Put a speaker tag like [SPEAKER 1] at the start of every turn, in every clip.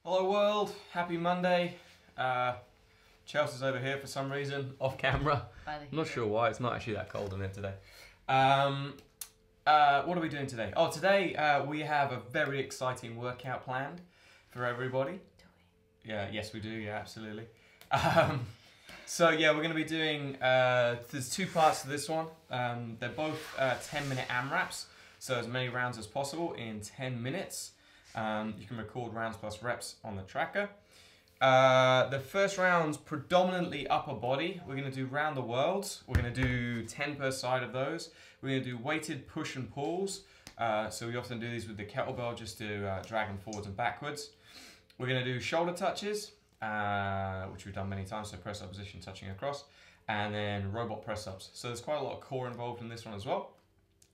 [SPEAKER 1] Hello world, happy Monday. Chelsea's over here for some reason, off camera. I'm not sure why, it's not actually that cold in here today. What are we doing today? Oh, today we have a very exciting workout planned for everybody.
[SPEAKER 2] Do we?
[SPEAKER 1] Yeah, yes we do, yeah, absolutely. So yeah, we're going to be doing, there's two parts to this one. They're both 10-minute AMRAPs, so as many rounds as possible in 10 minutes. You can record rounds plus reps on the tracker. The first round's predominantly upper body. We're going to do round the world. We're going to do 10 per side of those. We're going to do weighted push and pulls. So we often do these with the kettlebell just to drag them forwards and backwards. We're going to do shoulder touches, which we've done many times, so press up position touching across. And then robot press ups. So there's quite a lot of core involved in this one as well.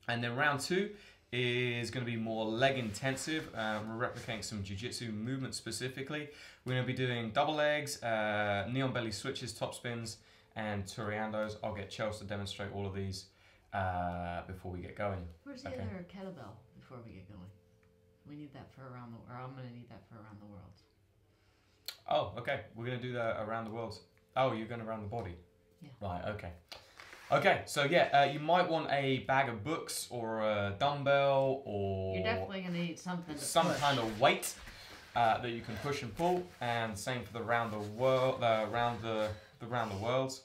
[SPEAKER 1] And then round two is going to be more leg intensive. We're replicating some jiu-jitsu movements specifically. We're going to be doing double legs, knee on belly switches, top spins, and Torreandos. I'll get Chelsea to demonstrate all of these before we get going.
[SPEAKER 2] Where's the other kettlebell before we get going? We need that for around the, or I'm going to need that for around the world.
[SPEAKER 1] Oh, okay. We're going to do that around the world. Oh, you're going around the body?
[SPEAKER 2] Yeah. Right,
[SPEAKER 1] okay. Okay, so yeah, you might want a bag of books or a dumbbell or...
[SPEAKER 2] You're definitely going to need something to
[SPEAKER 1] some
[SPEAKER 2] push.
[SPEAKER 1] kind of weight that you can push and pull, and same for the round the world, round the worlds,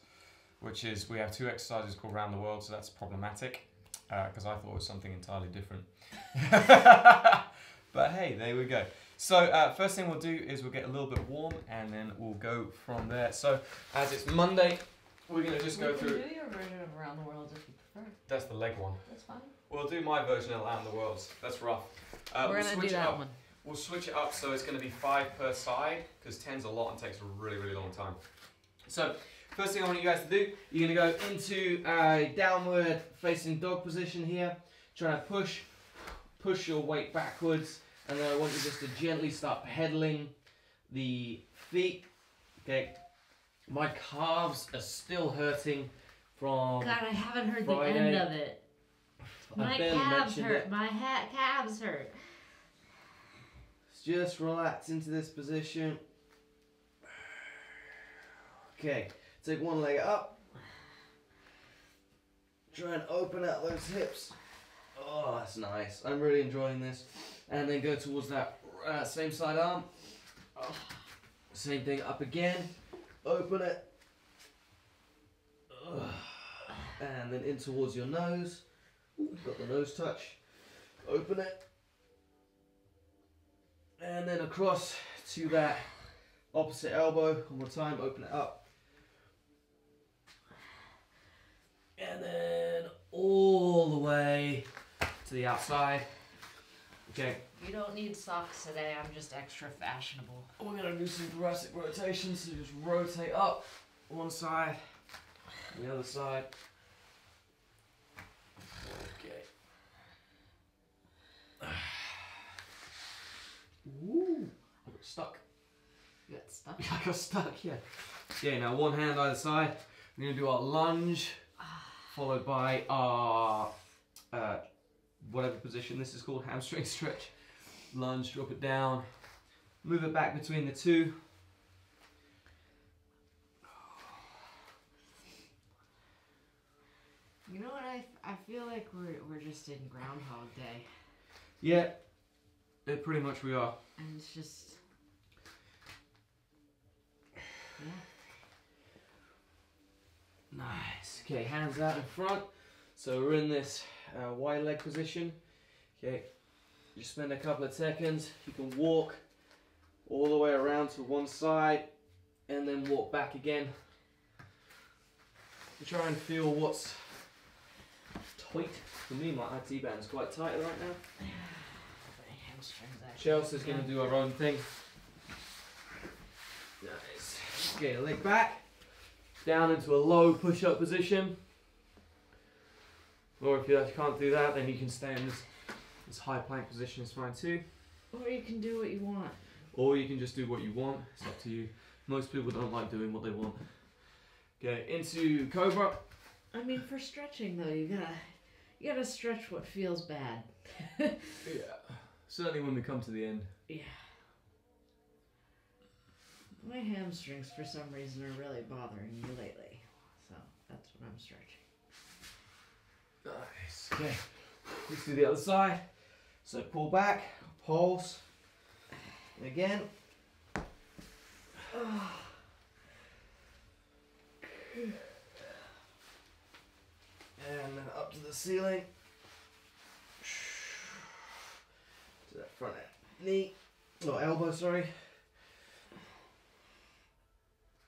[SPEAKER 1] which is, we have two exercises called round the world, so that's problematic, because I thought it was something entirely different. But hey, there we go. So first thing we'll do is we'll get a little bit warm, and then we'll go from there. So as it's Monday, we're going to just go through...
[SPEAKER 2] We can do your version of around the world if you prefer.
[SPEAKER 1] That's the leg one.
[SPEAKER 2] That's fine.
[SPEAKER 1] We'll do my version of around the worlds. That's rough.
[SPEAKER 2] We're going to do that one.
[SPEAKER 1] We'll switch it up so it's going to be 5 per side, because 10's a lot and takes a really, really long time. So first thing I want you guys to do, you're going to go into a downward facing dog position here. Try to push your weight backwards, and then I want you just to gently start pedaling the feet. Okay. My calves are still hurting from
[SPEAKER 2] God, I haven't heard
[SPEAKER 1] Friday.
[SPEAKER 2] the end of it. My calves hurt. My calves hurt.
[SPEAKER 1] Just relax into this position. Okay, take one leg up. Try and open out those hips. Oh, that's nice. I'm really enjoying this. And then go towards that same side arm. Oh. Same thing up again. Open it. And then in towards your nose. Ooh, got the nose touch. Open it. And then across to that opposite elbow. One more time, open it up. And then all the way to the outside. Okay.
[SPEAKER 2] You don't need socks today, I'm just extra fashionable.
[SPEAKER 1] We're going to do some thoracic rotations, so just rotate up one side, the other side. Okay. Woo! I got stuck.
[SPEAKER 2] You got stuck?
[SPEAKER 1] I got stuck, yeah. Yeah, now one hand either side. We're going to do our lunge, followed by our, whatever position this is called, hamstring stretch. Lunge, drop it down, move it back between the two.
[SPEAKER 2] You know what, I feel like we're just in Groundhog Day.
[SPEAKER 1] Yeah, pretty much we are.
[SPEAKER 2] And it's just, yeah.
[SPEAKER 1] Nice. Okay, hands out in front. So we're in this wide leg position. Okay, you spend a couple of seconds. You can walk all the way around to one side and then walk back again. You try and feel what's tight. For me, my IT band's quite tight right now. Chelsea's going to do her own thing. Nice. Okay, leg back. Down into a low push-up position. Or if you can't do that, then you can stay in this high plank position is fine too.
[SPEAKER 2] Or you can do what you want.
[SPEAKER 1] Or you can just do what you want. It's up to you. Most people don't like doing what they want. Okay, into Cobra.
[SPEAKER 2] I mean, for stretching though, you gotta stretch what feels bad.
[SPEAKER 1] Yeah. Certainly when we come to the end.
[SPEAKER 2] Yeah. My hamstrings, for some reason, are really bothering me lately. So that's what I'm stretching.
[SPEAKER 1] Nice. Okay. Let's do the other side. So pull back, pulse. And again. And then up to the ceiling. To that front knee. Or elbow, sorry.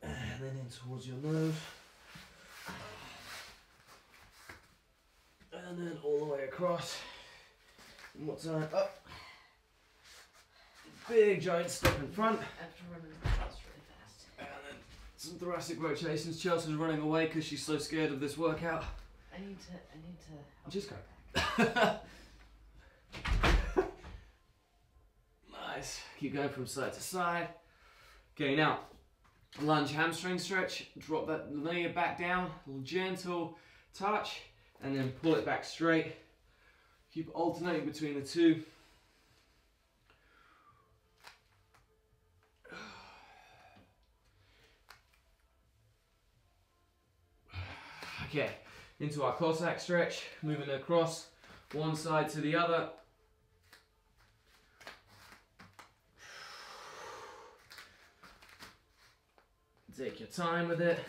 [SPEAKER 1] And then in towards your nose. And then all the way across. One more time, up. Big giant step in front.
[SPEAKER 2] I have to run into the house really fast.
[SPEAKER 1] And then some thoracic rotations. Chelsea's running away because she's so scared of this workout.
[SPEAKER 2] I need to
[SPEAKER 1] Just go. Nice. Keep going from side to side. Okay, now lunge hamstring stretch. Drop that knee back down. A little gentle touch, and then pull it back straight. Keep alternating between the two. Okay, into our Cossack stretch, moving across one side to the other. Take your time with it.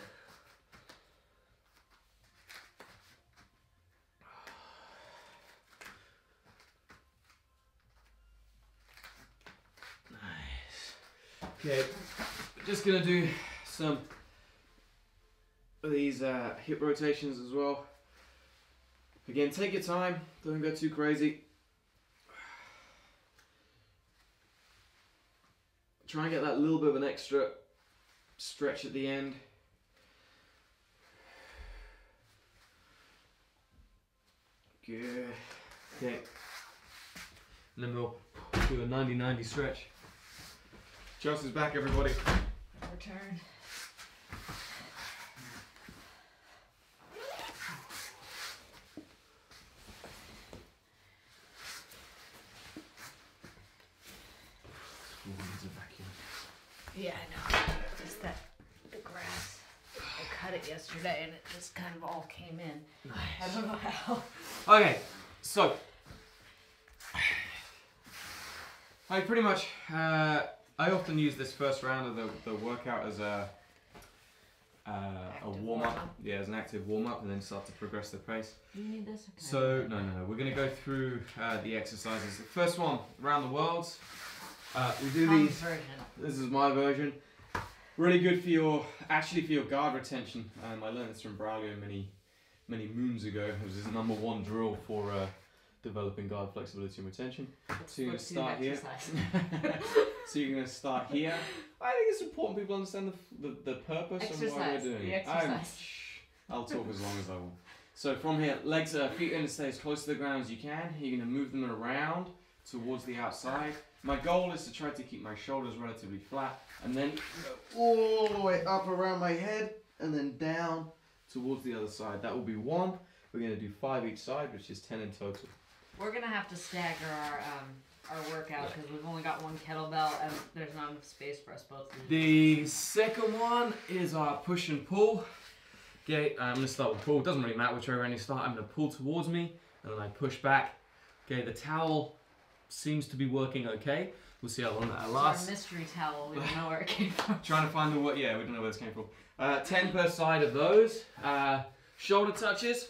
[SPEAKER 1] Nice. Okay, just gonna do some of these hip rotations as well. Again, take your time, don't go too crazy. Try and get that little bit of an extra stretch at the end. Good. Okay. And then we'll do a 90-90 stretch. Chelsea's back, everybody.
[SPEAKER 2] Return. Yeah, I know. Just that the grass. I cut it yesterday and it just kind of all came in.
[SPEAKER 1] Nice.
[SPEAKER 2] I don't know how.
[SPEAKER 1] Okay, so I pretty much I often use this first round of the workout as a warm up. Yeah, as an active warm up, and then start to progress the pace.
[SPEAKER 2] Do you need this? Okay.
[SPEAKER 1] So no, we're gonna go through the exercises. The first one, around the worlds. We do these.
[SPEAKER 2] Version.
[SPEAKER 1] This is my version. Really good for your guard retention. I learned this from Braulio many moons ago. It was his #1 drill for developing guard flexibility and retention. So you're gonna start here. So you're gonna start here. I think it's important people understand the purpose and why we're doing it. I'll talk as long as I want. So from here, legs, feet in to stay as close to the ground as you can. You're gonna move them around towards the outside. My goal is to try to keep my shoulders relatively flat, and then go all the way up around my head, and then down towards the other side. That will be 1. We're going to do 5 each side, which is 10 in total.
[SPEAKER 2] We're gonna have to stagger our workout because we've only got one kettlebell and there's not enough space for us both.
[SPEAKER 1] The second one is our push and pull. Okay, I'm going to start with pull. Doesn't really matter which way around you start. I'm going to pull towards me, and then I push back. Okay, the towel seems to be working okay. We'll see how long that lasts.
[SPEAKER 2] It's our mystery towel. We don't know where it came from.
[SPEAKER 1] Trying to find the word. Yeah, we don't know where this came from. 10 per side of those. Shoulder touches.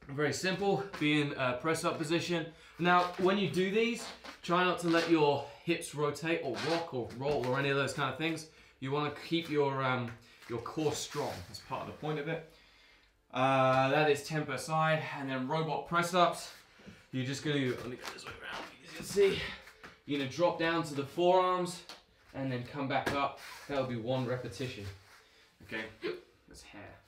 [SPEAKER 1] Very simple. Be in press up position. Now, when you do these, try not to let your hips rotate or rock or roll or any of those kind of things. You want to keep your core strong. That's part of the point of it. That is 10 per side, and then robot press ups. You're just going to, let me go this way around, as you can see, you're going to drop down to the forearms and then come back up. That'll be 1 repetition. Okay, that's hair.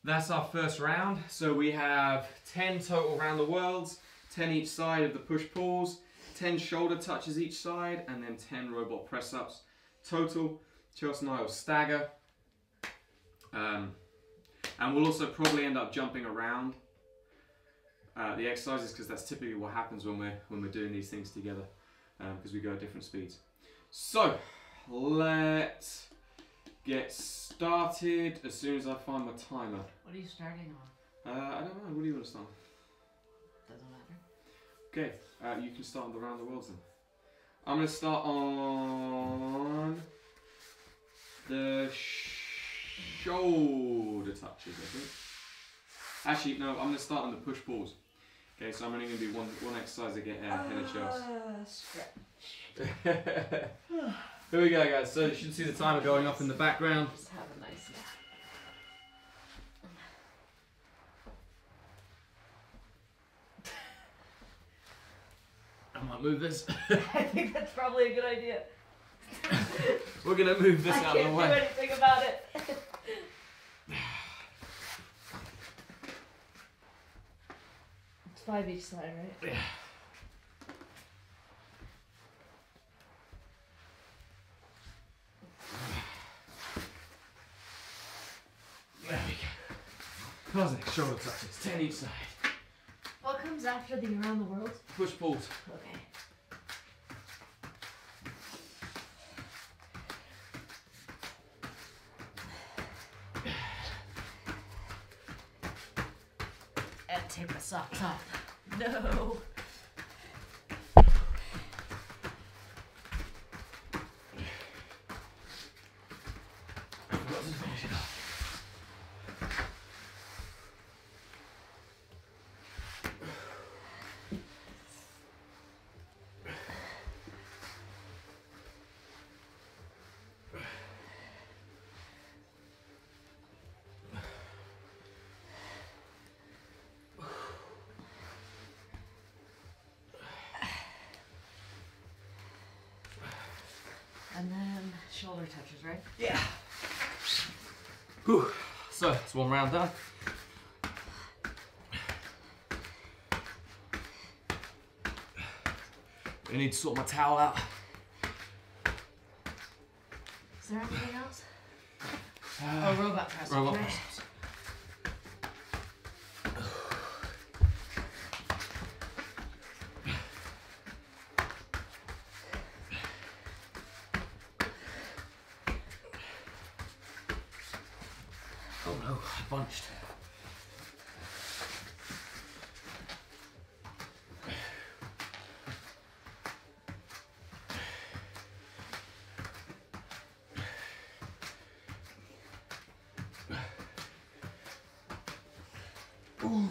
[SPEAKER 1] That's our first round. So we have 10 total round the worlds, 10 each side of the push-pulls, 10 shoulder touches each side, and then 10 robot press-ups. Total, Chelsea and I will stagger. And we'll also probably end up jumping around the exercises, because that's typically what happens when we're doing these things together, because we go at different speeds. So let's get started as soon as I find my timer.
[SPEAKER 2] What are you starting on?
[SPEAKER 1] I don't know. What do you want to start?
[SPEAKER 2] Doesn't matter.
[SPEAKER 1] Okay, you can start on the round the worlds then. I'm going to start on the shoulder touches, I think. Actually, no, I'm going to start on the push pulls. Okay, so I'm only going to do one exercise to get head and chest.
[SPEAKER 2] Stretch.
[SPEAKER 1] Here we go, guys. So you should see the timer going off in the background.
[SPEAKER 2] Just have a nice nap.
[SPEAKER 1] I might move this.
[SPEAKER 2] I think that's probably a good idea.
[SPEAKER 1] We're going to move this out of the way.
[SPEAKER 2] I can't do anything about it. It's 5 each side, right?
[SPEAKER 1] Yeah. There we go. Cosmic shoulder touches, 10 each side.
[SPEAKER 2] What comes after the around the world?
[SPEAKER 1] Push pulls.
[SPEAKER 2] Okay. And take my socks off. No.
[SPEAKER 1] I forgot to finish it off.
[SPEAKER 2] And then shoulder touches, right?
[SPEAKER 1] Yeah. Whew. So, it's one round done. I need to sort my towel out.
[SPEAKER 2] Is there anything else? Oh, robot press.
[SPEAKER 1] Robot
[SPEAKER 2] right?
[SPEAKER 1] press. Oh no, I bunched. Ooh.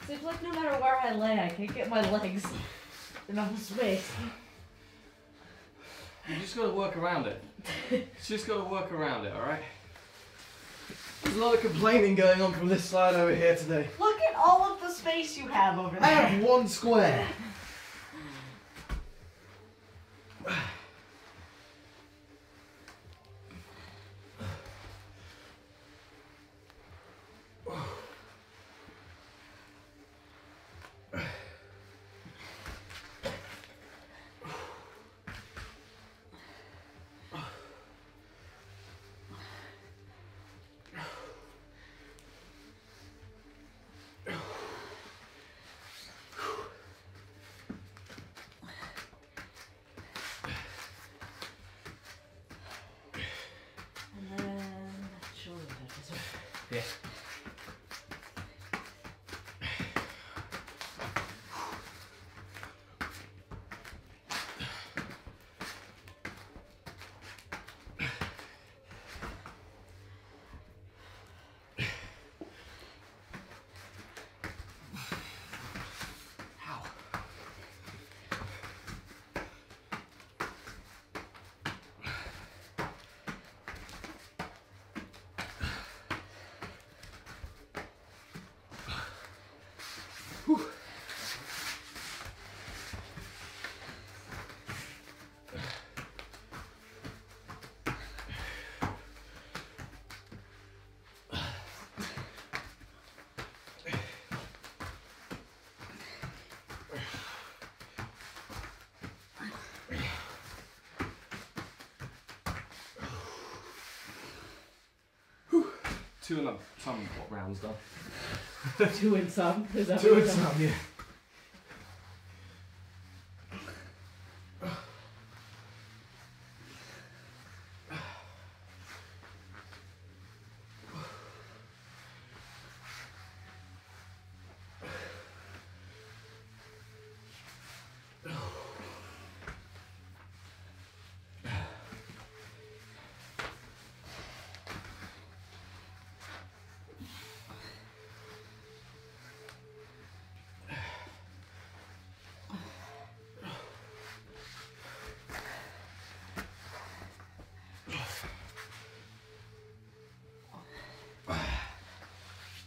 [SPEAKER 2] Seems like no matter where I lay, I can't get my legs enough space.
[SPEAKER 1] You just gotta work around it. Just gotta work around it, alright? There's a lot of complaining going on from this side over here today.
[SPEAKER 2] Look at all of the space you have over
[SPEAKER 1] I
[SPEAKER 2] there.
[SPEAKER 1] have one square.
[SPEAKER 2] And then shoulder touches.
[SPEAKER 1] Yeah. 2 and some rounds done.
[SPEAKER 2] 2 and some? Is that
[SPEAKER 1] 2 and some, yeah.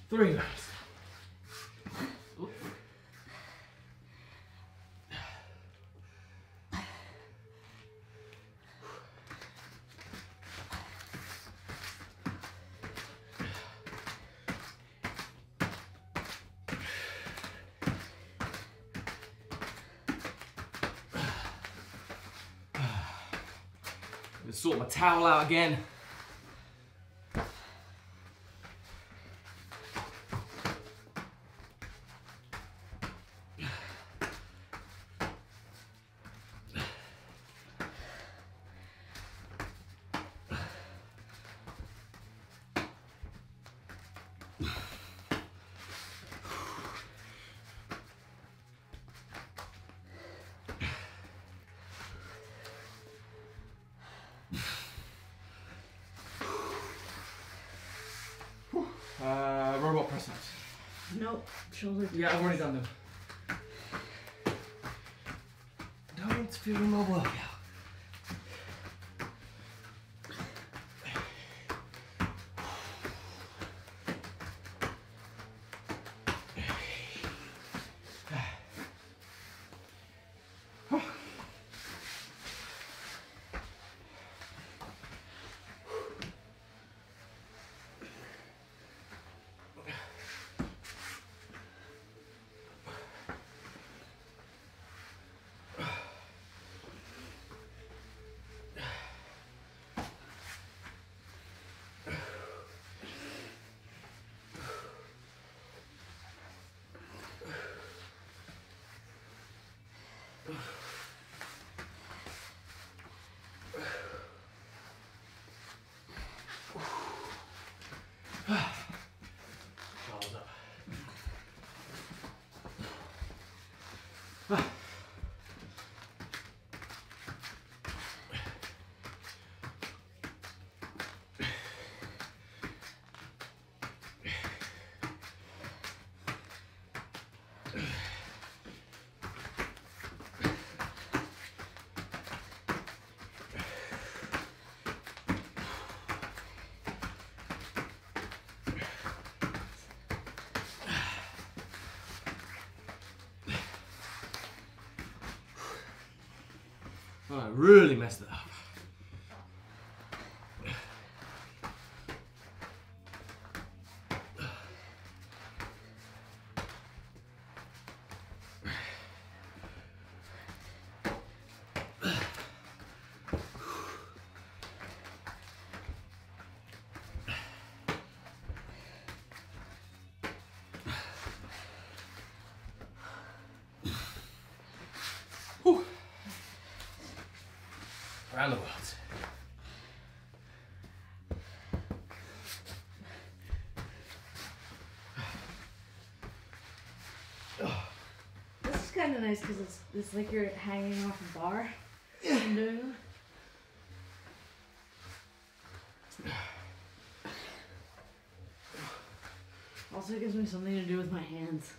[SPEAKER 1] Three rounds. Just sort my towel out again. Robot press ups.
[SPEAKER 2] Nope, shoulder.
[SPEAKER 1] Yeah, I've already done them. Don't interfere with my workout. Oh, I really messed it up. Whew. Around the world.
[SPEAKER 2] This is kind of nice because it's like you're hanging off a bar. Yeah. And doing that. Also, it gives me something to do with my hands.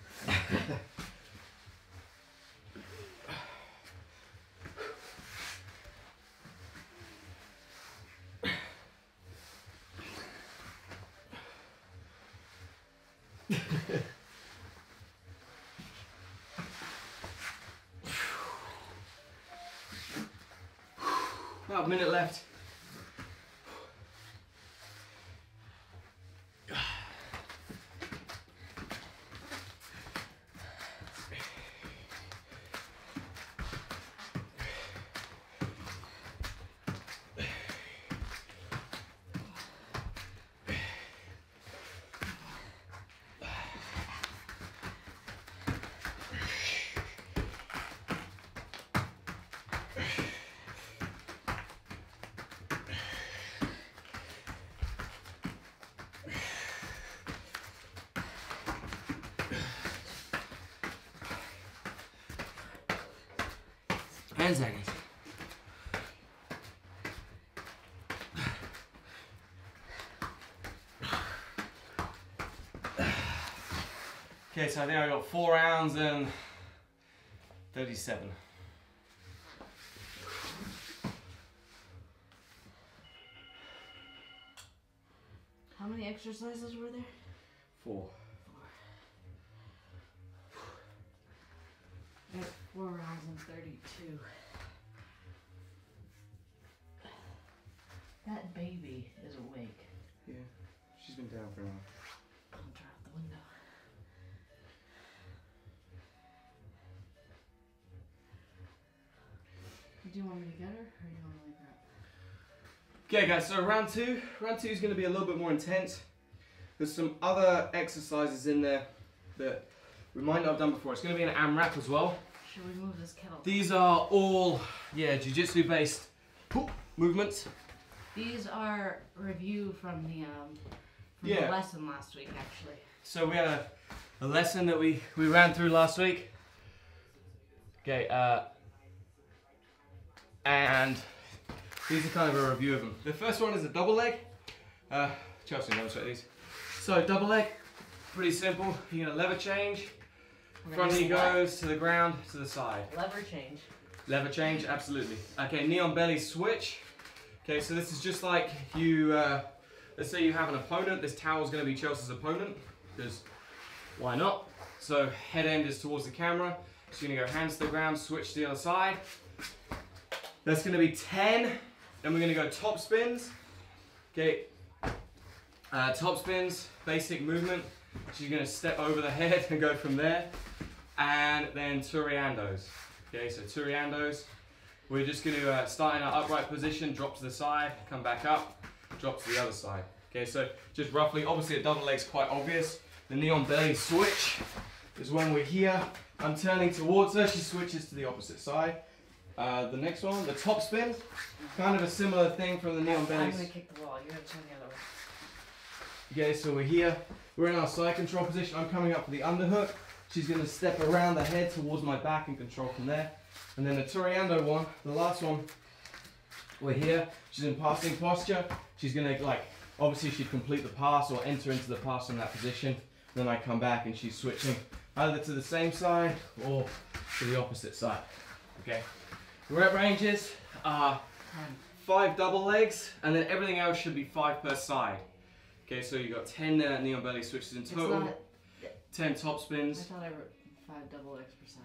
[SPEAKER 1] About a minute left. 10 seconds. Okay, so I think I got 4 rounds and 37.
[SPEAKER 2] How many exercises were there?
[SPEAKER 1] 4.
[SPEAKER 2] I got 4 rounds and 32. That baby is awake.
[SPEAKER 1] Yeah, she's been down for a while.
[SPEAKER 2] Pumped her out the window. Do you want me to get her, or do you want to leave her up?
[SPEAKER 1] Okay guys, so round two is going to be a little bit more intense. There's some other exercises in there that we might not have done before. It's going to be an AMRAP as well.
[SPEAKER 2] Should we move this kettle?
[SPEAKER 1] These are all, jiu-jitsu based movements.
[SPEAKER 2] These are review from the lesson last week, actually.
[SPEAKER 1] So we had a lesson that we ran through last week. Okay, and these are kind of a review of them. The first one is a double leg. Chelsea knows what these. So double leg, pretty simple. You're gonna lever change. Front knee goes to the ground, to the side.
[SPEAKER 2] Lever change.
[SPEAKER 1] Lever change, absolutely. Okay, knee on belly switch. Okay, so this is just like you, let's say you have an opponent. This towel's gonna be Chelsea's opponent, because why not? So head end is towards the camera. So you're gonna go hands to the ground, switch to the other side. That's gonna be 10. Then we're gonna go top spins. Okay, top spins, basic movement. So you're gonna step over the head and go from there. And then Torreandos. Okay, so Torreandos. We're just gonna start in our upright position, drop to the side, come back up, drop to the other side. Okay, so just roughly, obviously a double leg's quite obvious. The knee on belly switch is when we're here. I'm turning towards her, she switches to the opposite side. The next one, the top spin, kind of a similar thing from the knee on belly.
[SPEAKER 2] I'm gonna kick the wall, you have to turn the other way.
[SPEAKER 1] Okay, so we're here. We're in our side control position. I'm coming up for the underhook. She's gonna step around the head towards my back and control from there. And then the Torreando one, the last one, we're here. She's in passing posture. She's gonna obviously she'd complete the pass or enter into the pass in that position. Then I come back and she's switching either to the same side or to the opposite side. Okay. Rep ranges are 5 double legs, and then everything else should be 5 per side. Okay, so you got 10 knee on belly switches in total, 10 top spins.
[SPEAKER 2] I thought I wrote 5 double legs per side.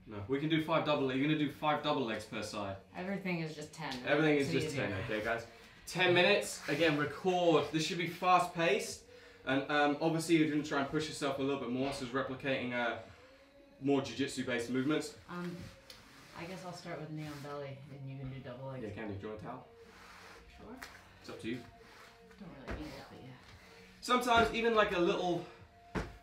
[SPEAKER 1] No, we can do 5 double legs. You're going to do 5 double legs per side.
[SPEAKER 2] Everything is just 10. Right?
[SPEAKER 1] Everything is just 10, okay guys. 10 minutes, again record. This should be fast paced, and obviously you're going to try and push yourself a little bit more, so it's replicating more jiu-jitsu based movements.
[SPEAKER 2] I guess I'll start with knee on belly, and you can do double legs.
[SPEAKER 1] Yeah, can do. Do you want a towel?
[SPEAKER 2] Sure.
[SPEAKER 1] It's up to you.
[SPEAKER 2] Don't really need it, but yeah.
[SPEAKER 1] Sometimes even like a little,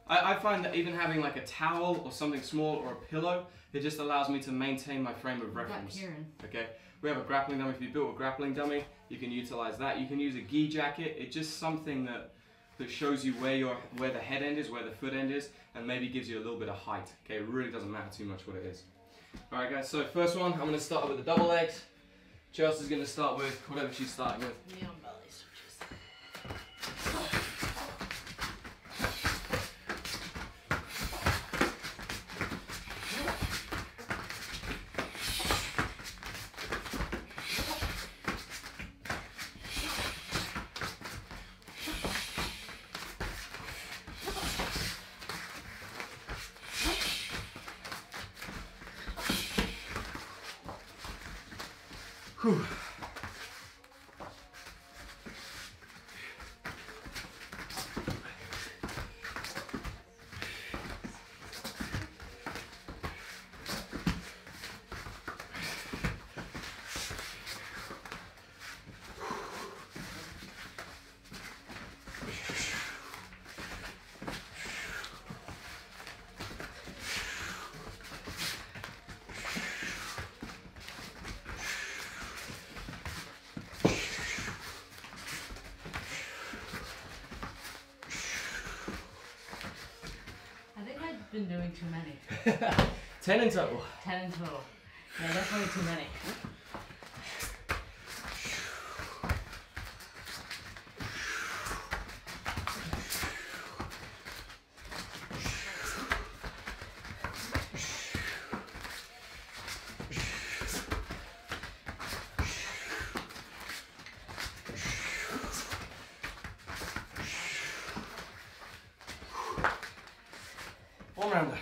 [SPEAKER 1] I find that even having like a towel or something small or a pillow, it just allows me to maintain my frame of reference. Okay, we have a grappling dummy. If you built a grappling dummy, you can utilize that. You can use a gi jacket. It's just something that shows you where the head end is, where the foot end is, and maybe gives you a little bit of height. Okay, it really doesn't matter too much what it is. All right, guys. So first one, I'm going to start with the double legs. Chelsea's going to start with whatever she's starting with.
[SPEAKER 2] Knee on belly switches.
[SPEAKER 1] Whew.
[SPEAKER 2] I think I've been doing too many.
[SPEAKER 1] 10 in total.
[SPEAKER 2] 10 in total. Yeah, definitely too many.
[SPEAKER 1] One rounder.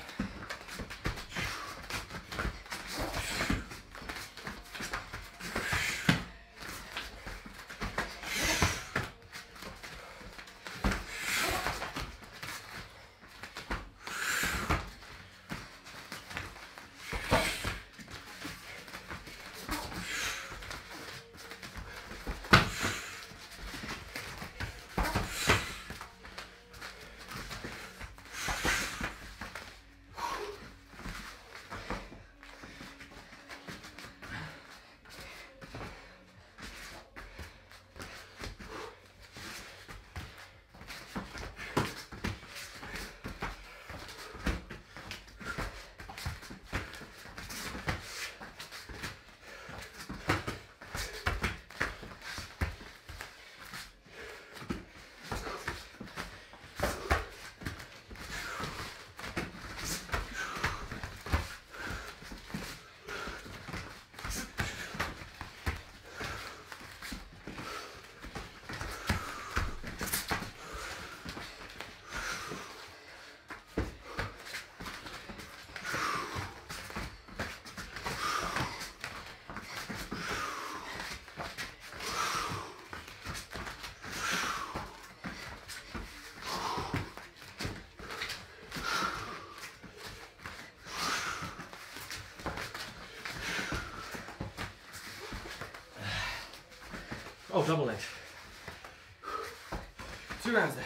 [SPEAKER 1] Oh, double leg. 2 rounds there.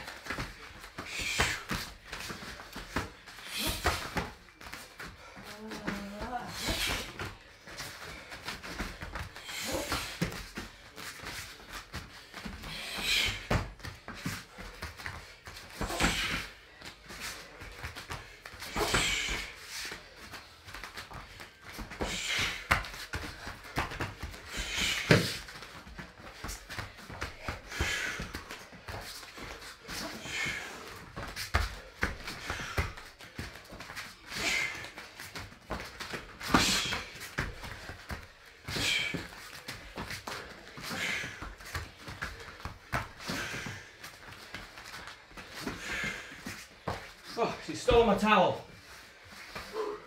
[SPEAKER 1] Oh, she stole my towel.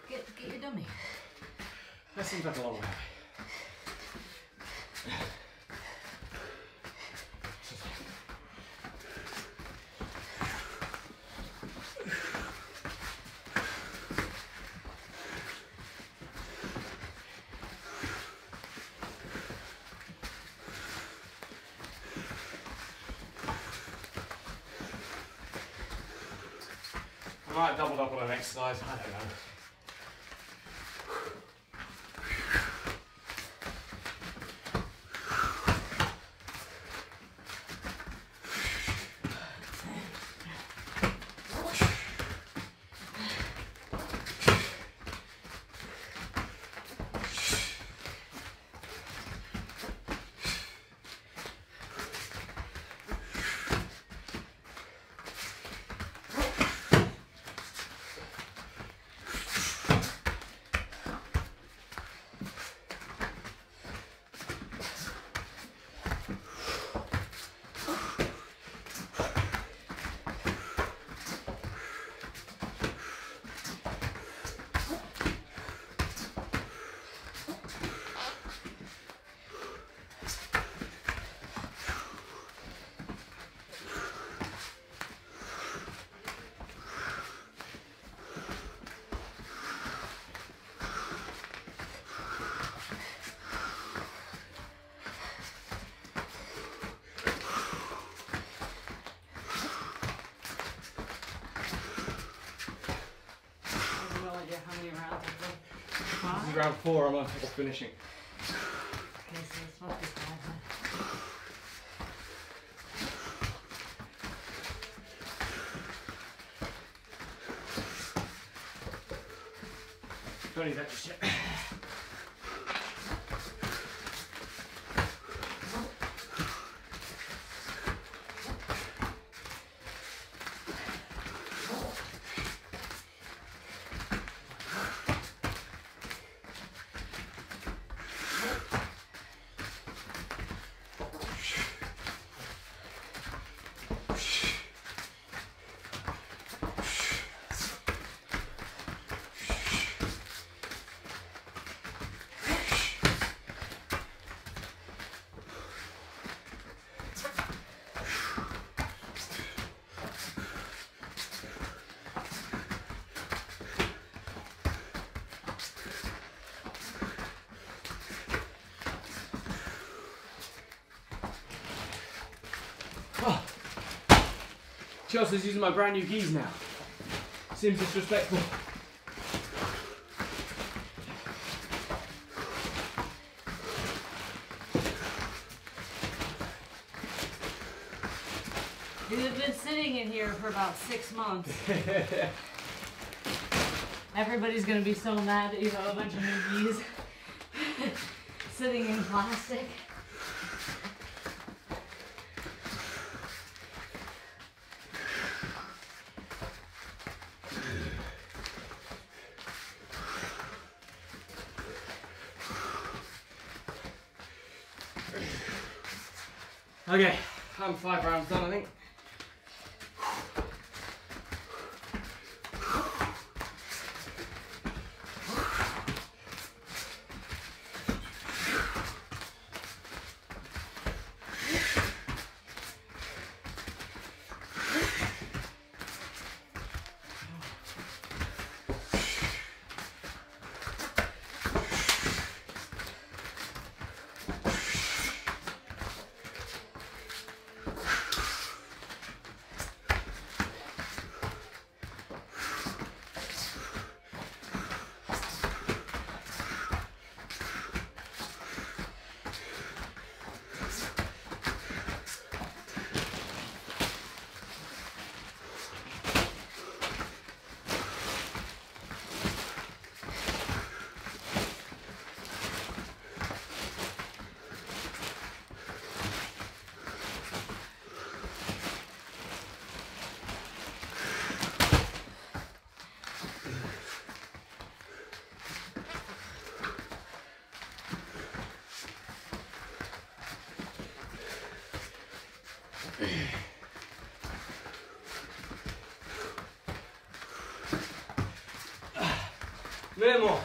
[SPEAKER 2] Get your dummy.
[SPEAKER 1] That seems like a long way away. I might have doubled up on an exercise, I don't know.
[SPEAKER 2] How many rounds have been?
[SPEAKER 1] This is round 4, I'm finishing.
[SPEAKER 2] Okay, so this must be 5, huh?
[SPEAKER 1] Don't need that just yet. Chelsea's using my brand new gis now. Seems disrespectful.
[SPEAKER 2] You've been sitting in here for about 6 months. Everybody's gonna be so mad that you have a bunch of new gis sitting in plastic.
[SPEAKER 1] Okay, I'm 5 rounds done, I think. Minute more.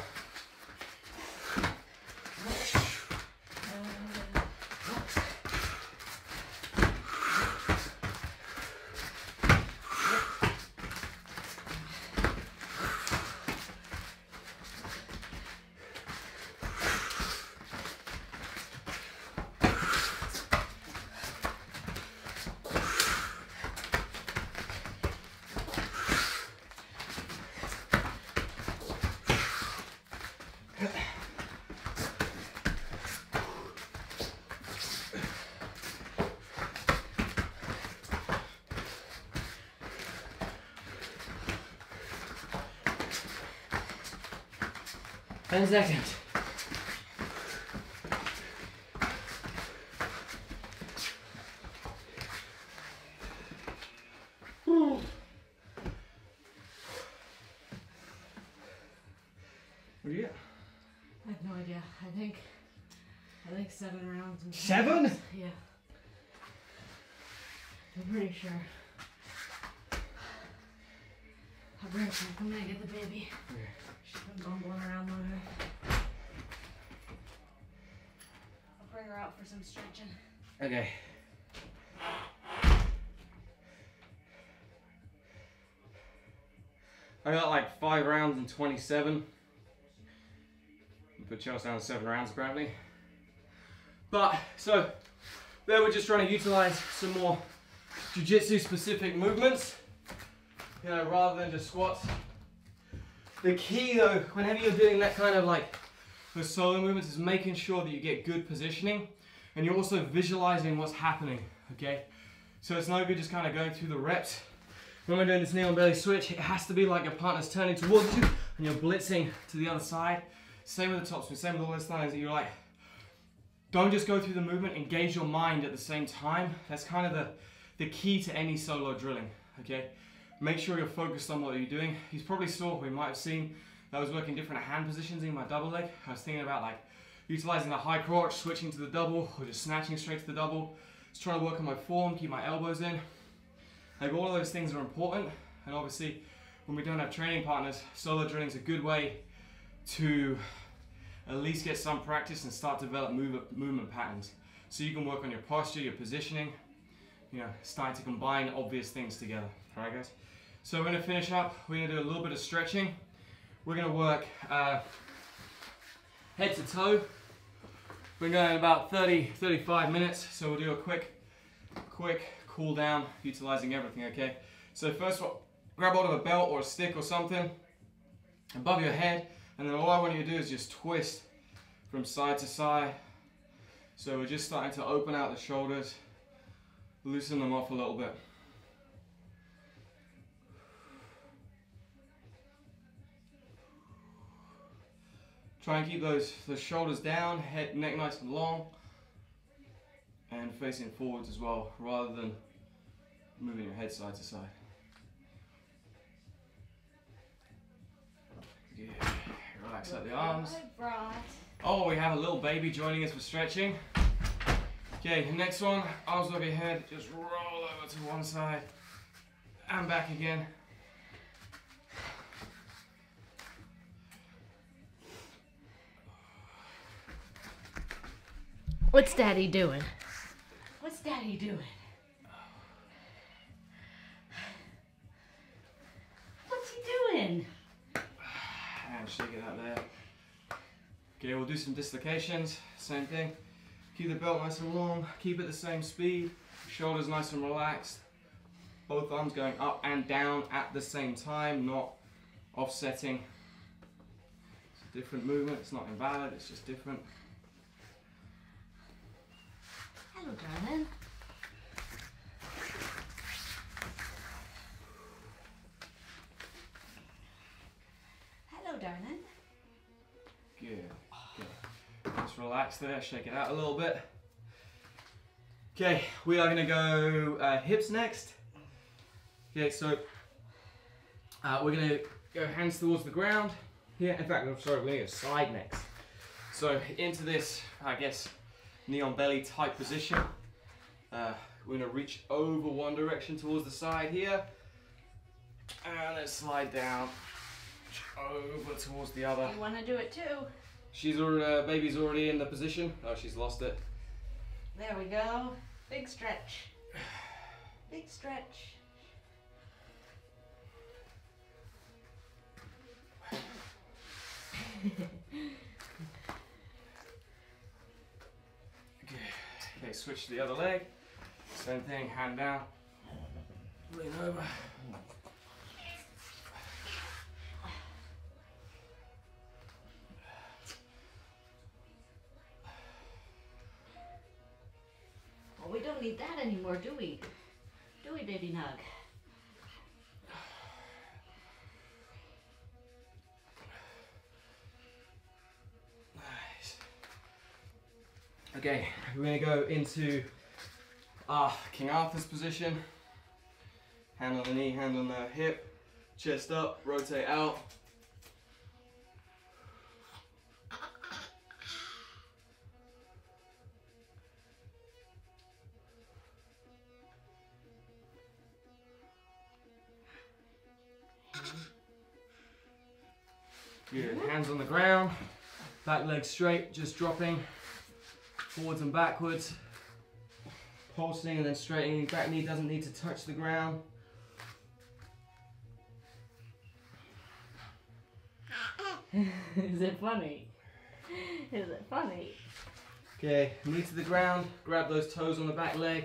[SPEAKER 1] Ten seconds. What do you get?
[SPEAKER 2] I have no idea. I think 7 rounds. And
[SPEAKER 1] 7?
[SPEAKER 2] Yeah. I'm pretty sure. I'll bring her back. I'm gonna get the baby.
[SPEAKER 1] Okay.
[SPEAKER 2] She's been bumbling around on her. I'll bring her out for some stretching.
[SPEAKER 1] Okay. I got like 5 rounds and 27. Put Chelsea down to 7 rounds apparently. But, so, there we're just trying to utilize some more jiu-jitsu specific movements. You know, rather than just squats. The key though, whenever you're doing that kind of like the solo movements, is making sure that you get good positioning and you're also visualizing what's happening, okay? So it's no good just kind of going through the reps. When we're doing this knee on belly switch, it has to be like your partner's turning towards you and you're blitzing to the other side. Same with the top spin, same with all those things that you're like, don't just go through the movement, engage your mind at the same time. That's kind of the key to any solo drilling, okay? Make sure you're focused on what you're doing. You probably saw, we might have seen, that I was working different hand positions in my double leg. I was thinking about like utilizing the high crotch, switching to the double, or just snatching straight to the double. Just trying to work on my form, keep my elbows in. Like all of those things are important. And obviously, when we don't have training partners, solo drilling is a good way to at least get some practice and start to develop movement patterns. So you can work on your posture, your positioning, you know, starting to combine obvious things together. All right, guys? So we're gonna finish up. We're gonna do a little bit of stretching. We're gonna work head to toe. We're going about 30-35 minutes. So we'll do a quick cool down, utilizing everything, okay? So first one, grab hold of a belt or a stick or something above your head, and then all I want you to do is just twist from side to side. So we're just starting to open out the shoulders, loosen them off a little bit. Try and keep those shoulders down, head, neck nice and long, and facing forwards as well, rather than moving your head side to side. Yeah. Relax out the arms. Oh, we have a little baby joining us for stretching. Okay, next one, arms over your head, just roll over to one side and back again.
[SPEAKER 2] What's Daddy doing? What's Daddy doing? What's he doing?
[SPEAKER 1] And shake it out there. Okay, we'll do some dislocations, same thing. Keep the belt nice and long, keep it the same speed, shoulders nice and relaxed. Both arms going up and down at the same time, not offsetting. It's a different movement, it's not invalid, it's just different.
[SPEAKER 2] Hello, darling. Hello, darling.
[SPEAKER 1] Good. Okay. Just relax there, shake it out a little bit. Okay, we are going to go hips next. Okay, so we're going to go hands towards the ground. Here, in fact, I'm sorry, we're going to go side next. So into this, I guess, knee on belly type position. We're going to reach over one direction towards the side here. And then slide down over towards the other.
[SPEAKER 2] You want to do it too?
[SPEAKER 1] She's already, baby's already in the position. Oh, she's lost it.
[SPEAKER 2] There we go. Big stretch. Big stretch. Okay, switch to the other leg. Same thing, hand down. Lean over. Well, we don't need that anymore, do we? Do we, baby Nug?
[SPEAKER 1] Nice. Okay, we're going to go into King Arthur's position. Hand on the knee, hand on the hip, chest up, rotate out. Good, hands on the ground, back leg straight, just dropping forwards and backwards, pulsing and then straightening. Back knee doesn't need to touch the ground.
[SPEAKER 2] Is it funny? Is it funny?
[SPEAKER 1] Okay, knee to the ground, grab those toes on the back leg,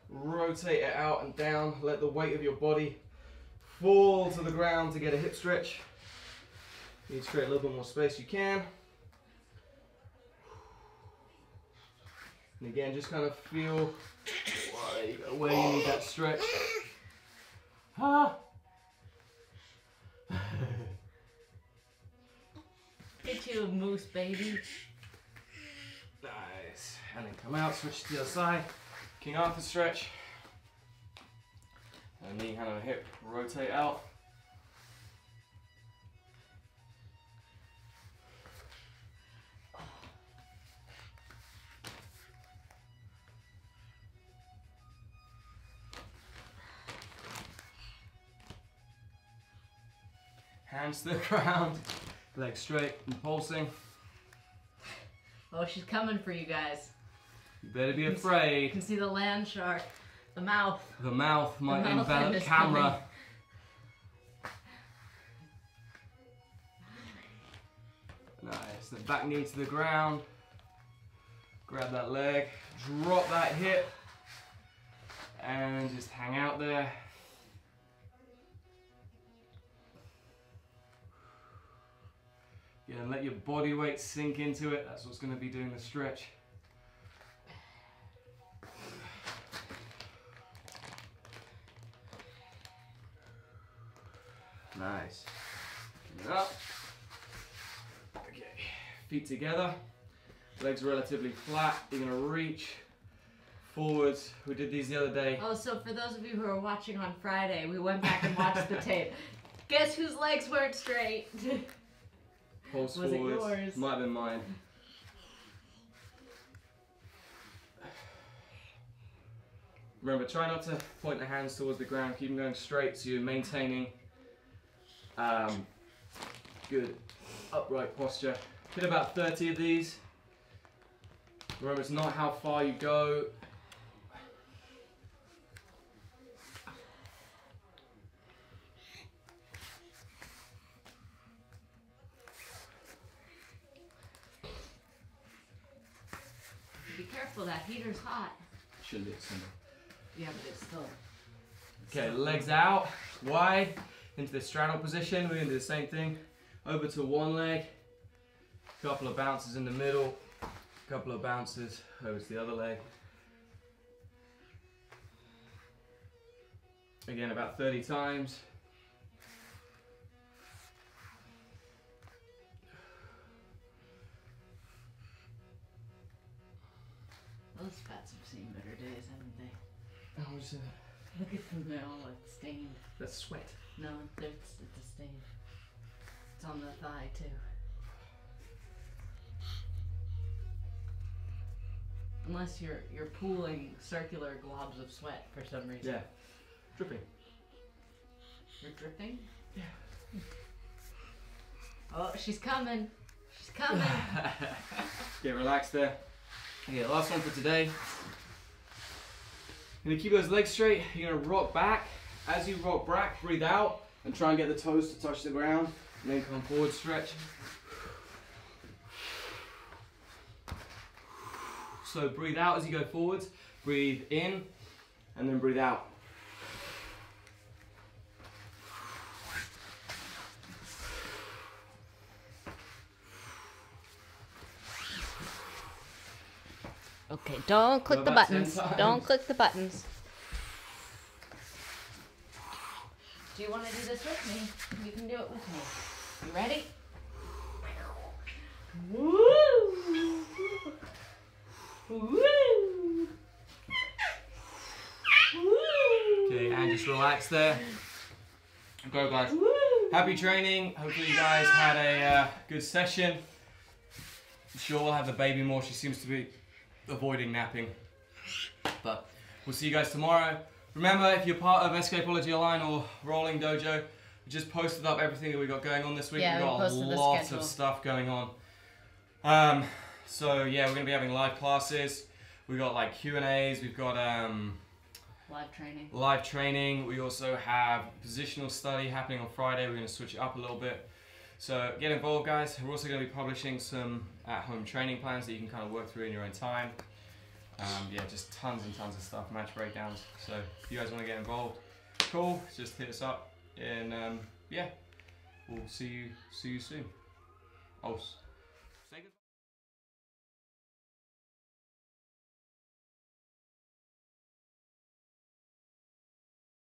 [SPEAKER 1] rotate it out and down, let the weight of your body fall to the ground to get a hip stretch. Need to create a little bit more space, you can. And again, just kind of feel where you need that stretch.
[SPEAKER 2] Get you a moose, baby.
[SPEAKER 1] Nice. And then come out, switch to the other side. King Arthur stretch. And knee, hand on the hip, rotate out. Hands to the ground, legs straight and pulsing.
[SPEAKER 2] Oh, she's coming for you guys.
[SPEAKER 1] You better be
[SPEAKER 2] You
[SPEAKER 1] afraid.
[SPEAKER 2] can see the land shark, the mouth.
[SPEAKER 1] The mouth might
[SPEAKER 2] The mouth
[SPEAKER 1] envelop
[SPEAKER 2] is
[SPEAKER 1] camera. Nice. The back knee to the ground. Grab that leg, drop that hip, and just hang out there. Let your body weight sink into it. That's what's going to be doing the stretch. Nice. Keep it up. Okay. Feet together. Legs relatively flat. You're going to reach forwards. We did these the other day.
[SPEAKER 2] Oh, so for those of you who are watching on Friday, we went back and watched the tape. Guess whose legs weren't straight?
[SPEAKER 1] Pulse
[SPEAKER 2] Was
[SPEAKER 1] forwards.
[SPEAKER 2] it yours?
[SPEAKER 1] Might have been mine. Remember, try not to point the hands towards the ground. Keep them going straight so you're maintaining good upright posture. Did about 30 of these. Remember, it's not how far you go.
[SPEAKER 2] Be careful, that heater's hot.
[SPEAKER 1] Shouldn't be simple.
[SPEAKER 2] Yeah, but it's still...
[SPEAKER 1] Okay, legs out, wide, into the straddle position. We're going to do the same thing. Over to one leg. Couple of bounces in the middle. Couple of bounces over to the other leg. Again, about 30 times.
[SPEAKER 2] Those fats have seen better days, haven't they?
[SPEAKER 1] Oh, what's that?
[SPEAKER 2] Look at them, they're all like stained.
[SPEAKER 1] That's sweat.
[SPEAKER 2] No, it's a stain. It's on the thigh too. Unless you're pooling circular globs of sweat for some reason.
[SPEAKER 1] Yeah. Dripping.
[SPEAKER 2] You're dripping?
[SPEAKER 1] Yeah.
[SPEAKER 2] Oh, she's coming. She's coming.
[SPEAKER 1] Get relaxed there. Okay, last one for today. You're gonna keep those legs straight. You're gonna rock back. As you rock back, breathe out and try and get the toes to touch the ground. And then come forward, stretch. So breathe out as you go forwards. Breathe in and then breathe out.
[SPEAKER 2] Okay, don't click the
[SPEAKER 1] about
[SPEAKER 2] buttons.
[SPEAKER 1] 10 times.
[SPEAKER 2] Don't click the buttons. Do you want to do this with me? You can do it with me. You ready? Woo! Woo! Woo!
[SPEAKER 1] Okay, and just relax there. Go, guys.
[SPEAKER 2] Woo!
[SPEAKER 1] Happy training. Hopefully you guys had a good session. I'm sure we'll have the baby more. She seems to be avoiding napping. But we'll see you guys tomorrow. Remember, if you're part of Escapology Online or Rolling Dojo, we just posted up everything that we got going on this week.
[SPEAKER 2] Yeah,
[SPEAKER 1] We've got a
[SPEAKER 2] we posted the
[SPEAKER 1] lot
[SPEAKER 2] schedule.
[SPEAKER 1] of stuff going on. So yeah, we're gonna be having live classes. We got like Q&As. We've got
[SPEAKER 2] Live training.
[SPEAKER 1] We also have positional study happening on Friday. We're going to switch it up a little bit. So get involved, guys. We're also going to be publishing some at-home training plans that you can kind of work through in your own time. Yeah, just tons and tons of stuff, match breakdowns. So if you guys want to get involved, cool. Just hit us up, and yeah, we'll see you soon. Oh, say goodbye.